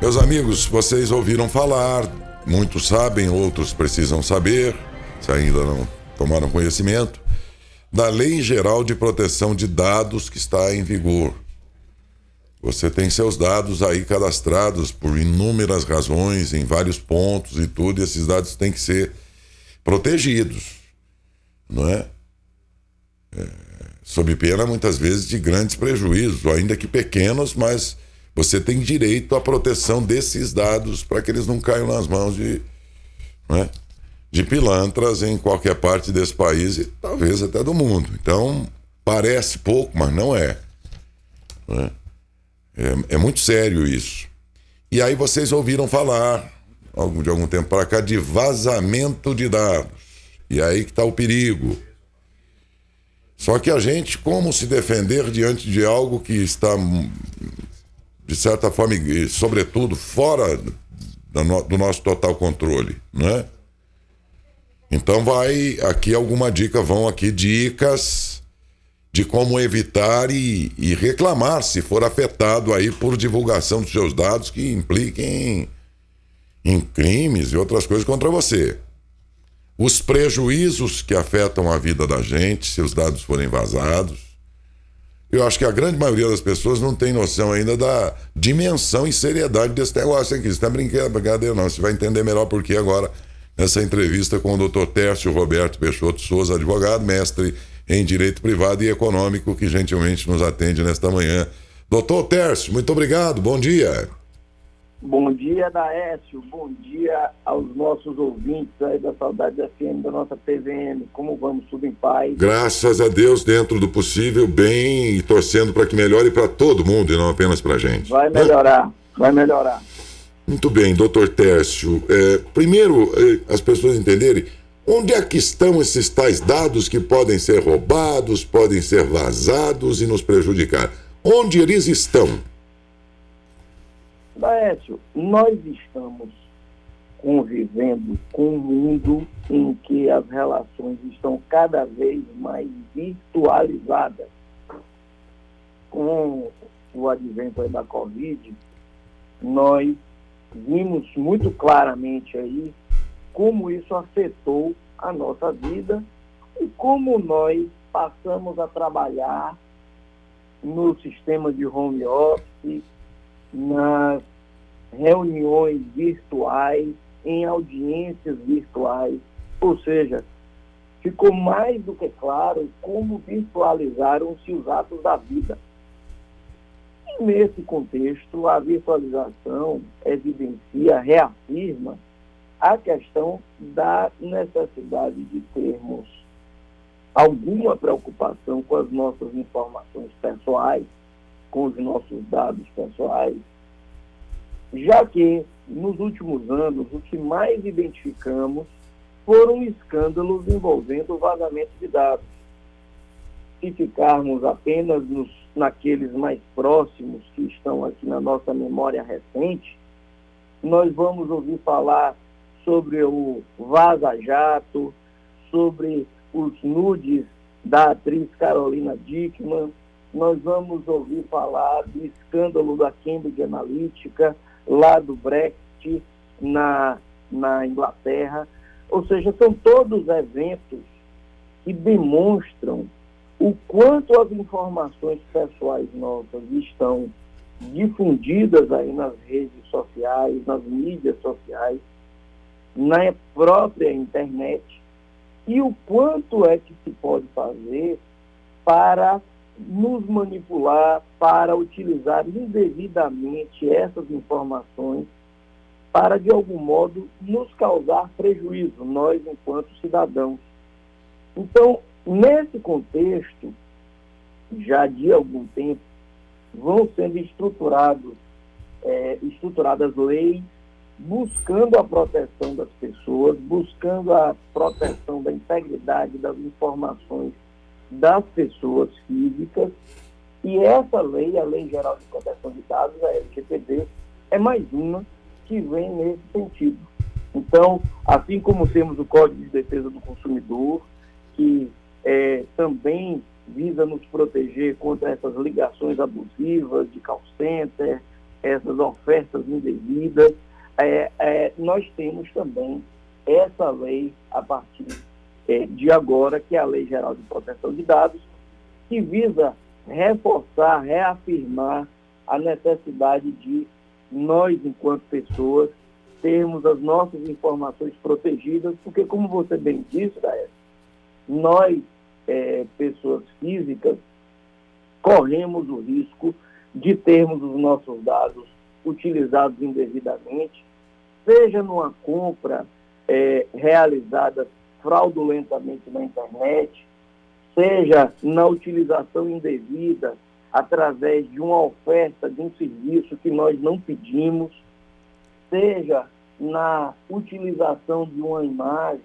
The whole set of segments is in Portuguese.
Meus amigos, vocês ouviram falar, muitos sabem, outros precisam saber, se ainda não tomaram conhecimento, da Lei Geral de Proteção de Dados que está em vigor. Você tem seus dados aí cadastrados por inúmeras razões, em vários pontos e tudo, e esses dados têm que ser protegidos, não é? Sob pena, muitas vezes, de grandes prejuízos, ainda que pequenos, mas você tem direito à proteção desses dados para que eles não caiam nas mãos de pilantras em qualquer parte desse país e talvez até do mundo. Então, parece pouco, mas não é. É muito sério isso. E aí vocês ouviram falar, de algum tempo para cá, de vazamento de dados. E aí que está o perigo. Só que a gente, como se defender diante de algo que está, de certa forma, e sobretudo, fora do nosso total controle, né? Então aqui alguma dica, vão aqui dicas de como evitar e reclamar se for afetado aí por divulgação dos seus dados que impliquem em crimes e outras coisas contra você. Os prejuízos que afetam a vida da gente, se os dados forem vazados. Eu acho que a grande maioria das pessoas não tem noção ainda da dimensão e seriedade desse negócio aqui. Isso não é brincadeira, não. Você vai entender melhor por que agora, nessa entrevista com o Dr. Tércio Roberto Peixoto Souza, advogado, mestre em Direito Privado e Econômico, que gentilmente nos atende nesta manhã. Doutor Tércio, muito obrigado, bom dia. Bom dia, Daécio, bom dia aos nossos ouvintes aí da Saudade FM, da nossa TVM. Como vamos? Tudo em paz? Graças a Deus, dentro do possível, bem, e torcendo para que melhore para todo mundo e não apenas para a gente. Vai melhorar, vai melhorar. Muito bem, doutor Tércio. Primeiro, as pessoas entenderem onde é que estão esses tais dados que podem ser roubados, podem ser vazados e nos prejudicar. Onde eles estão? Daécio, nós estamos convivendo com um mundo em que as relações estão cada vez mais virtualizadas. Com o advento aí da Covid, nós vimos muito claramente aí como isso afetou a nossa vida e como nós passamos a trabalhar no sistema de home office, nas reuniões virtuais, em audiências virtuais, ou seja, ficou mais do que claro como virtualizaram-se os atos da vida. E nesse contexto, a virtualização evidencia, reafirma a questão da necessidade de termos alguma preocupação com as nossas informações pessoais, com os nossos dados pessoais, já que nos últimos anos o que mais identificamos foram escândalos envolvendo o vazamento de dados. Se ficarmos apenas naqueles mais próximos que estão aqui na nossa memória recente, nós vamos ouvir falar sobre o Vaza Jato, sobre os nudes da atriz Carolina Dickmann. Nós vamos ouvir falar do escândalo da Cambridge Analytica, lá do Brexit, na Inglaterra. Ou seja, são todos eventos que demonstram o quanto as informações pessoais nossas estão difundidas aí nas redes sociais, nas mídias sociais, na própria internet, e o quanto é que se pode fazer para nos manipular, para utilizar indevidamente essas informações para, de algum modo, nos causar prejuízo, nós enquanto cidadãos. Então, nesse contexto, já de algum tempo, vão sendo estruturadas leis buscando a proteção das pessoas, buscando a proteção da integridade das informações das pessoas físicas, e essa lei, a Lei Geral de Proteção de Dados, a LGPD, é mais uma que vem nesse sentido. Então, assim como temos o Código de Defesa do Consumidor, que também visa nos proteger contra essas ligações abusivas de call center, essas ofertas indevidas. Nós temos também essa lei a partir de agora, que é a Lei Geral de Proteção de Dados, que visa reforçar, reafirmar a necessidade de nós, enquanto pessoas, termos as nossas informações protegidas, porque, como você bem disse, Daé, nós, pessoas físicas, corremos o risco de termos os nossos dados utilizados indevidamente, seja numa compra realizada fraudulentamente na internet, seja na utilização indevida através de uma oferta de um serviço que nós não pedimos, seja na utilização de uma imagem,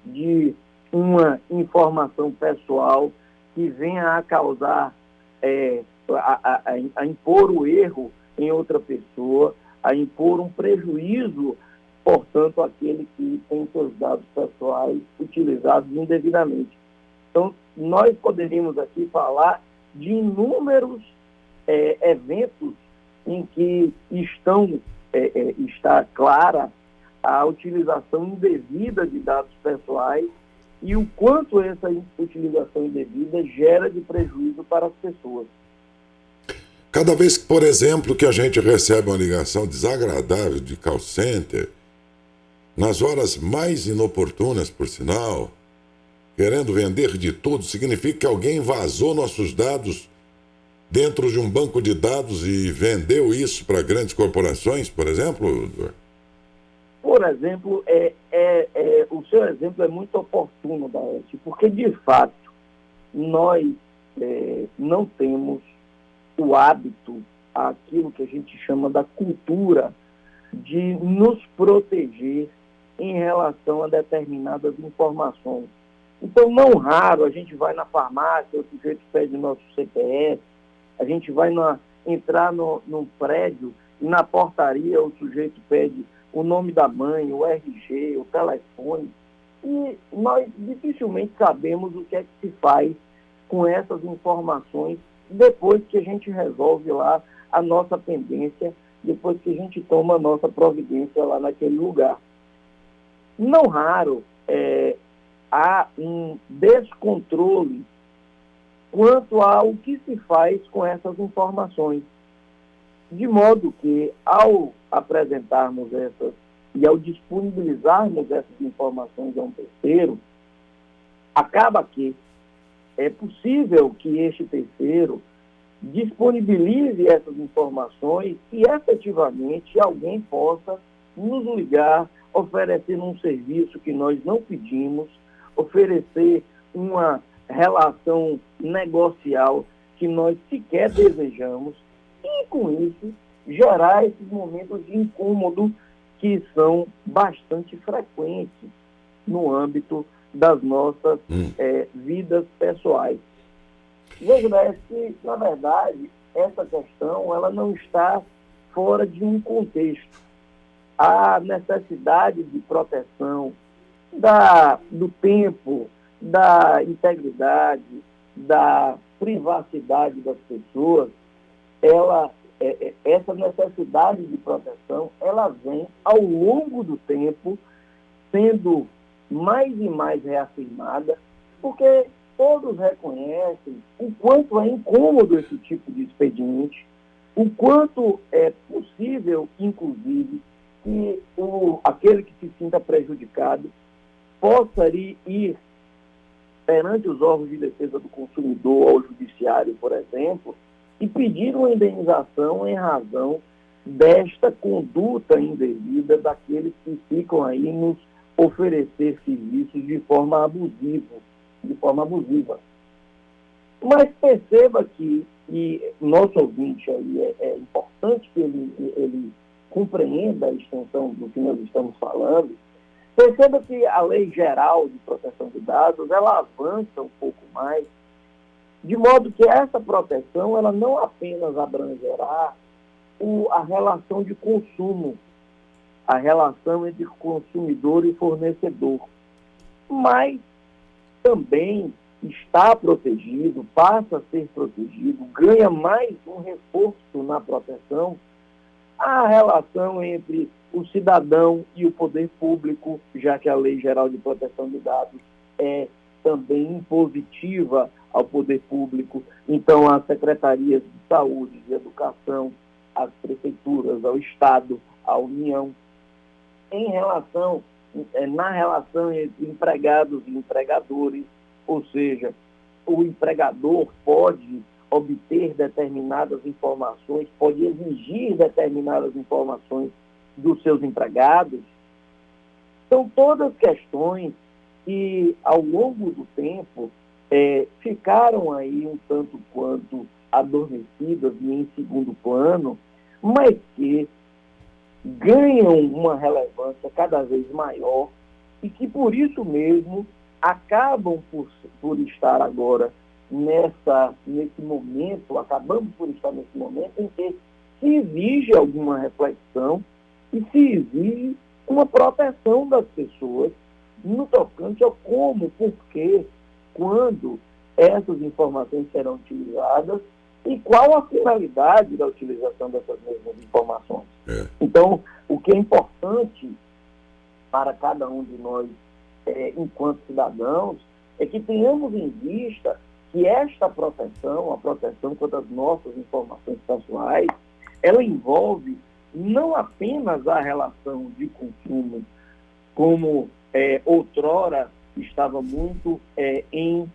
de uma informação pessoal que venha a causar, a impor o erro em outra pessoa, a impor um prejuízo, portanto, àquele que tem seus dados pessoais utilizados indevidamente. Então, nós poderíamos aqui falar de inúmeros eventos em que está clara a utilização indevida de dados pessoais e o quanto essa utilização indevida gera de prejuízo para as pessoas. Cada vez, por exemplo, que a gente recebe uma ligação desagradável de call center, nas horas mais inoportunas, por sinal, querendo vender de tudo, significa que alguém vazou nossos dados dentro de um banco de dados e vendeu isso para grandes corporações, por exemplo? Por exemplo, o seu exemplo é muito oportuno, Daete, porque, de fato, nós não temos o hábito, aquilo que a gente chama da cultura, de nos proteger em relação a determinadas informações. Então, não raro, a gente vai na farmácia, o sujeito pede nosso CPF, a gente vai entrar num prédio e na portaria o sujeito pede o nome da mãe, o RG, o telefone, e nós dificilmente sabemos o que é que se faz com essas informações depois que a gente resolve lá a nossa pendência, depois que a gente toma a nossa providência lá naquele lugar. Não raro, há um descontrole quanto ao que se faz com essas informações. De modo que, ao apresentarmos essas e ao disponibilizarmos essas informações a um terceiro, acaba que é possível que este terceiro disponibilize essas informações e, efetivamente, alguém possa nos ligar, oferecendo um serviço que nós não pedimos, oferecer uma relação negocial que nós sequer desejamos e, com isso, gerar esses momentos de incômodo que são bastante frequentes no âmbito das nossas vidas pessoais. Veja que, na verdade, essa questão ela não está fora de um contexto. A necessidade de proteção do tempo, da integridade, da privacidade das pessoas, essa necessidade de proteção, ela vem ao longo do tempo sendo mais e mais reafirmada, porque todos reconhecem o quanto é incômodo esse tipo de expediente, o quanto é possível, inclusive, que aquele que se sinta prejudicado possa ir perante os órgãos de defesa do consumidor, ao judiciário, por exemplo, e pedir uma indenização em razão desta conduta indevida daqueles que ficam aí nos oferecer serviços de forma abusiva. Mas perceba que, e nosso ouvinte aí é importante que ele compreenda a extensão do que nós estamos falando. Perceba que a Lei Geral de Proteção de Dados, ela avança um pouco mais, de modo que essa proteção, ela não apenas abrangerá a relação de consumo, a relação entre consumidor e fornecedor, mas também está protegido, passa a ser protegido, ganha mais um reforço na proteção a relação entre o cidadão e o poder público, já que a Lei Geral de Proteção de Dados é também impositiva ao poder público. Então, as secretarias de saúde, de educação, as prefeituras, ao Estado, à União, na relação entre empregados e empregadores, ou seja, o empregador pode obter determinadas informações, pode exigir determinadas informações dos seus empregados. São todas questões que, ao longo do tempo, ficaram aí um tanto quanto adormecidas e em segundo plano, mas que ganham uma relevância cada vez maior e que, por isso mesmo, acabam por estar agora nesse momento, acabamos por estar nesse momento em que se exige alguma reflexão e se exige uma proteção das pessoas no tocante ao como, porquê, quando essas informações serão utilizadas e qual a finalidade da utilização dessas mesmas informações. Então, o que é importante para cada um de nós, enquanto cidadãos, é que tenhamos em vista que esta proteção, a proteção quanto às nossas informações pessoais, ela envolve não apenas a relação de consumo, como outrora estava muito em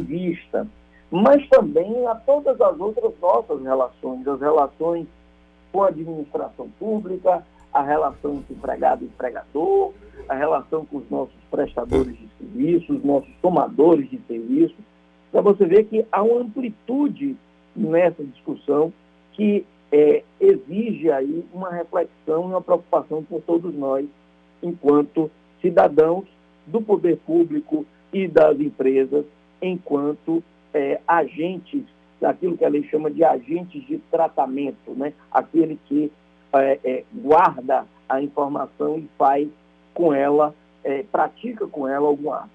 vista, mas também a todas as outras nossas relações, as relações com a administração pública, a relação entre empregado e empregador, a relação com os nossos prestadores de serviços, nossos tomadores de serviço, para você ver que há uma amplitude nessa discussão que exige aí uma reflexão e uma preocupação por todos nós, enquanto cidadãos do poder público e das empresas, enquanto agentes, daquilo que a lei chama de agentes de tratamento, né? Aquele que guarda a informação e faz com ela, pratica com ela algum ato.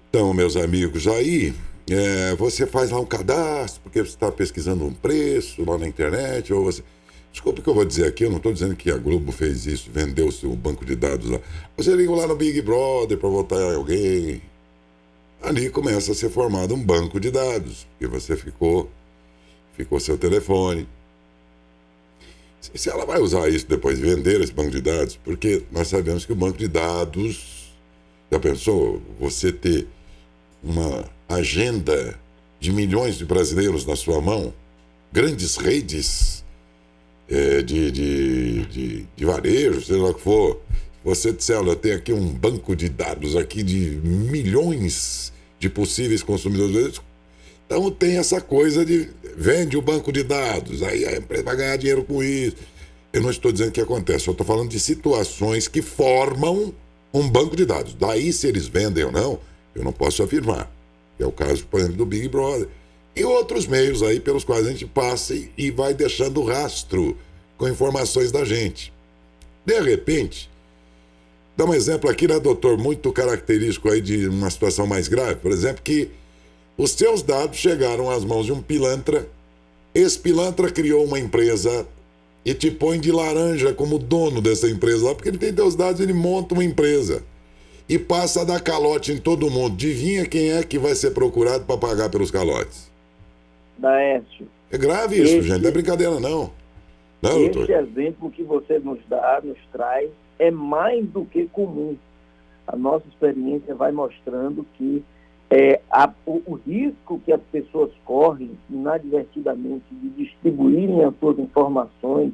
Então, meus amigos, aí você faz lá um cadastro, porque você está pesquisando um preço lá na internet, ou você... Desculpa o que eu vou dizer aqui, eu não estou dizendo que a Globo fez isso, vendeu o seu banco de dados lá. Você liga lá no Big Brother para votar em alguém. Ali começa a ser formado um banco de dados, porque você ficou seu telefone. Se ela vai usar isso depois, vender esse banco de dados, porque nós sabemos que o banco de dados, já pensou, você ter uma agenda de milhões de brasileiros na sua mão, grandes redes de varejo, sei lá o que for, você disser, olha, eu tenho aqui um banco de dados aqui de milhões de possíveis consumidores, então tem essa coisa de vende o banco de dados, aí a empresa vai ganhar dinheiro com isso. Eu não estou dizendo que acontece, eu estou falando de situações que formam um banco de dados. Daí, se eles vendem ou não, eu não posso afirmar. É o caso, por exemplo, do Big Brother. E outros meios aí pelos quais a gente passa e vai deixando rastro com informações da gente. De repente, dá um exemplo aqui, né, doutor, muito característico aí de uma situação mais grave, por exemplo, que os seus dados chegaram às mãos de um pilantra, esse pilantra criou uma empresa e te põe de laranja como dono dessa empresa lá, porque ele tem teus dados, ele monta uma empresa e passa a dar calote em todo mundo. Adivinha quem é que vai ser procurado para pagar pelos calotes? Daécio. É grave isso, gente, não é brincadeira não. Não, doutor? Este exemplo que você nos traz, é mais do que comum. A nossa experiência vai mostrando que o risco que as pessoas correm inadvertidamente de distribuírem as suas informações,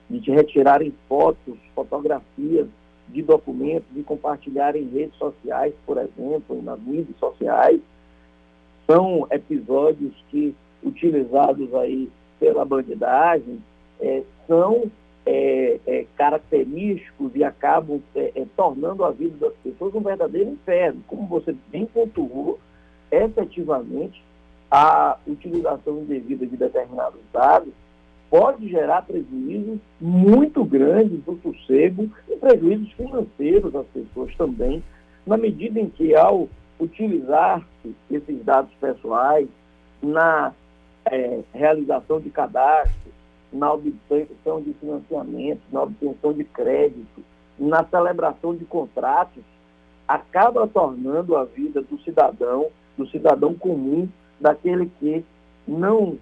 de te retirarem fotos, fotografias de documentos, de compartilhar em redes sociais, por exemplo, nas mídias sociais, são episódios que, utilizados aí pela bandidagem, são característicos e acabam tornando a vida das pessoas um verdadeiro inferno. Como você bem pontuou, efetivamente, a utilização indevida de determinados dados pode gerar prejuízos muito grandes do sossego e prejuízos financeiros às pessoas também, na medida em que, ao utilizar esses dados pessoais na realização de cadastro, na obtenção de financiamento, na obtenção de crédito, na celebração de contratos, acaba tornando a vida do cidadão comum, daquele que não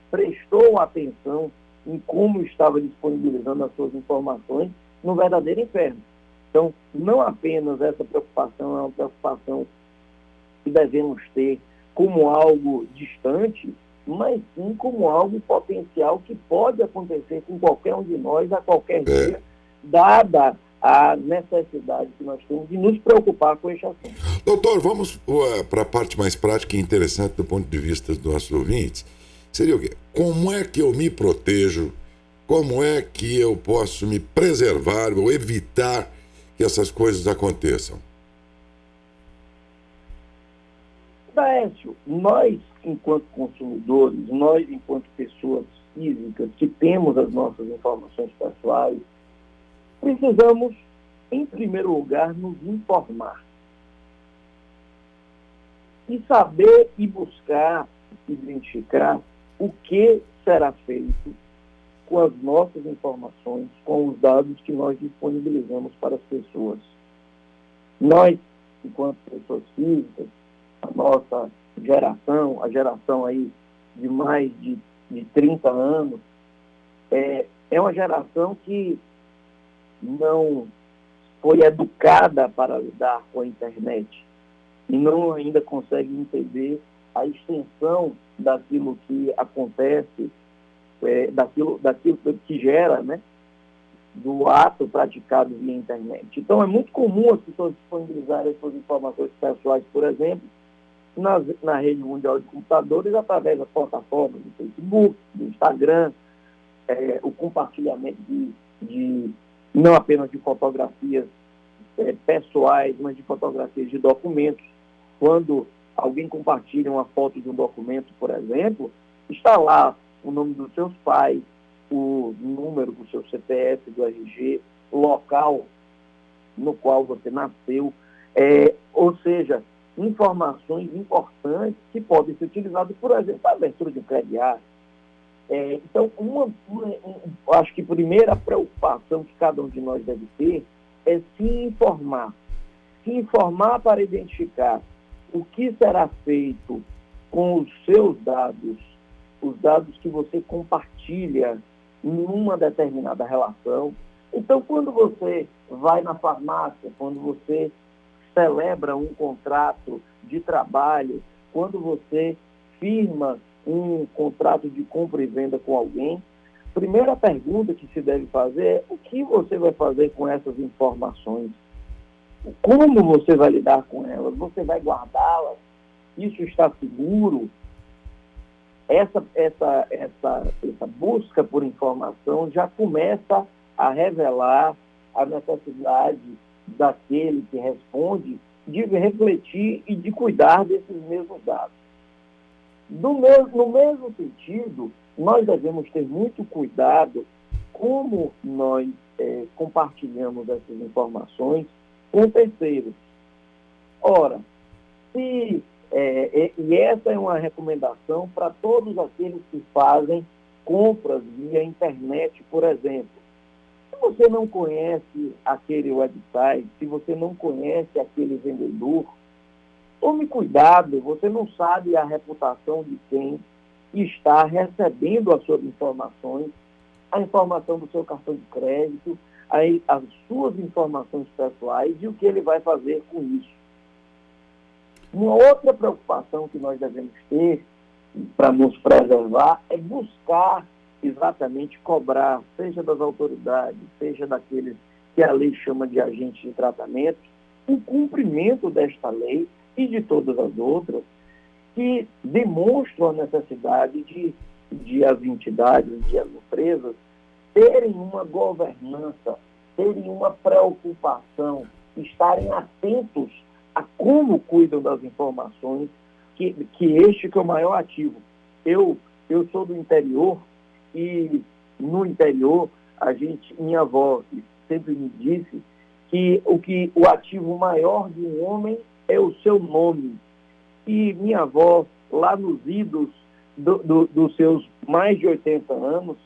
prestou atenção em como estava disponibilizando as suas informações, no verdadeiro inferno. Então, não apenas essa preocupação é uma preocupação que devemos ter como algo distante, mas sim como algo potencial que pode acontecer com qualquer um de nós a qualquer dia, dada a necessidade que nós temos de nos preocupar com esse assunto. Doutor, vamos para a parte mais prática e interessante do ponto de vista dos nossos ouvintes. Seria o quê? Como é que eu me protejo? Como é que eu posso me preservar ou evitar que essas coisas aconteçam? Daécio, nós, enquanto consumidores, nós, enquanto pessoas físicas que temos as nossas informações pessoais, precisamos, em primeiro lugar, nos informar. E saber e buscar identificar o que será feito com as nossas informações, com os dados que nós disponibilizamos para as pessoas. Nós, enquanto pessoas físicas, a nossa geração, a geração aí de mais de 30 anos, é uma geração que não foi educada para lidar com a internet e não ainda consegue entender a extensão daquilo que acontece, daquilo que gera, né, do ato praticado via internet. Então, é muito comum as pessoas disponibilizarem as suas informações pessoais, por exemplo, na rede mundial de computadores, através das plataformas do Facebook, do Instagram, o compartilhamento de não apenas de fotografias pessoais, mas de fotografias de documentos. Quando alguém compartilha uma foto de um documento, por exemplo, está lá o nome dos seus pais, o número do seu CPF, do RG, o local no qual você nasceu, ou seja, informações importantes que podem ser utilizadas, por exemplo, para a abertura de um crediário. Então, acho que a primeira preocupação que cada um de nós deve ter é se informar. Se informar para identificar o que será feito com os seus dados, os dados que você compartilha em uma determinada relação. Então, quando você vai na farmácia, quando você celebra um contrato de trabalho, quando você firma um contrato de compra e venda com alguém, a primeira pergunta que se deve fazer é o que você vai fazer com essas informações? Como você vai lidar com elas? Você vai guardá-las? Isso está seguro? Essa busca por informação já começa a revelar a necessidade daquele que responde de refletir e de cuidar desses mesmos dados. No mesmo sentido, nós devemos ter muito cuidado como nós compartilhamos essas informações com terceiros. Ora, e essa é uma recomendação para todos aqueles que fazem compras via internet, por exemplo. Se você não conhece aquele website, se você não conhece aquele vendedor, tome cuidado, você não sabe a reputação de quem está recebendo as suas informações, a informação do seu cartão de crédito, as suas informações pessoais e o que ele vai fazer com isso. Uma outra preocupação que nós devemos ter para nos preservar é buscar exatamente cobrar, seja das autoridades, seja daqueles que a lei chama de agentes de tratamento, o cumprimento desta lei e de todas as outras que demonstram a necessidade de as entidades, de as empresas terem uma governança, terem uma preocupação, estarem atentos a como cuidam das informações, que este que é o maior ativo. Eu sou do interior e no interior minha avó sempre me disse que o ativo maior de um homem é o seu nome. E minha avó, lá nos idos dos seus mais de 80 anos,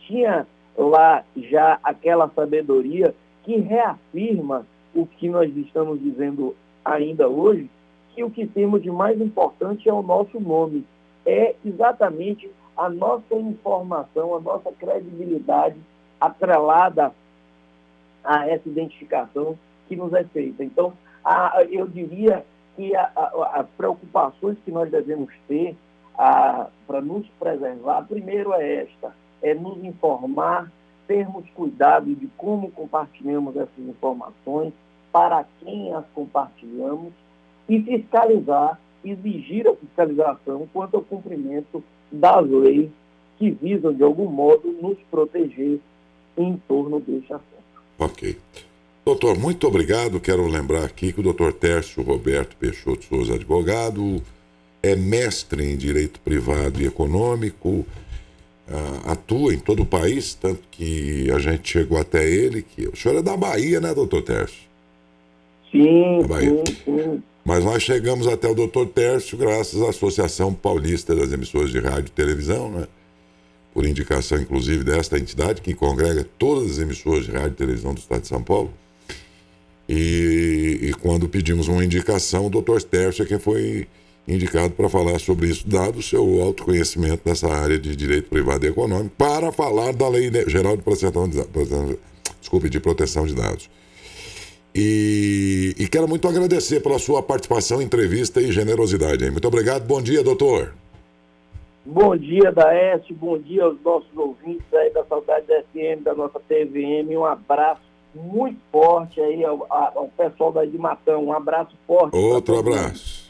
tinha lá já aquela sabedoria que reafirma o que nós estamos dizendo ainda hoje, que o que temos de mais importante é o nosso nome, é exatamente a nossa informação, a nossa credibilidade atrelada a essa identificação que nos é feita. Então, eu diria que as preocupações que nós devemos ter para nos preservar, primeiro é nos informar, termos cuidado de como compartilhamos essas informações, para quem as compartilhamos, e fiscalizar, exigir a fiscalização quanto ao cumprimento das leis que visam, de algum modo, nos proteger em torno deste assunto. Ok. Doutor, muito obrigado. Quero lembrar aqui que o doutor Tércio Roberto Peixoto Souza, advogado, é mestre em Direito Privado e Econômico, atua em todo o país, tanto que a gente chegou até ele, que o senhor é da Bahia, né, doutor Tércio? Sim, sim. Mas nós chegamos até o doutor Tércio graças à Associação Paulista das Emissoras de Rádio e Televisão, né? Por indicação, inclusive, desta entidade, que congrega todas as emissoras de rádio e televisão do estado de São Paulo. E quando pedimos uma indicação, o doutor Tércio é quem foi indicado para falar sobre isso, dado o seu autoconhecimento nessa área de direito privado e econômico, para falar da Lei Geral de Proteção de Dados. E quero muito agradecer pela sua participação, entrevista e generosidade. Muito obrigado. Bom dia, doutor. Bom dia, Daécio. Bom dia aos nossos ouvintes aí da Saudade FM, da nossa TVM. Um abraço muito forte aí ao pessoal da de Matão. Um abraço forte. Outro abraço.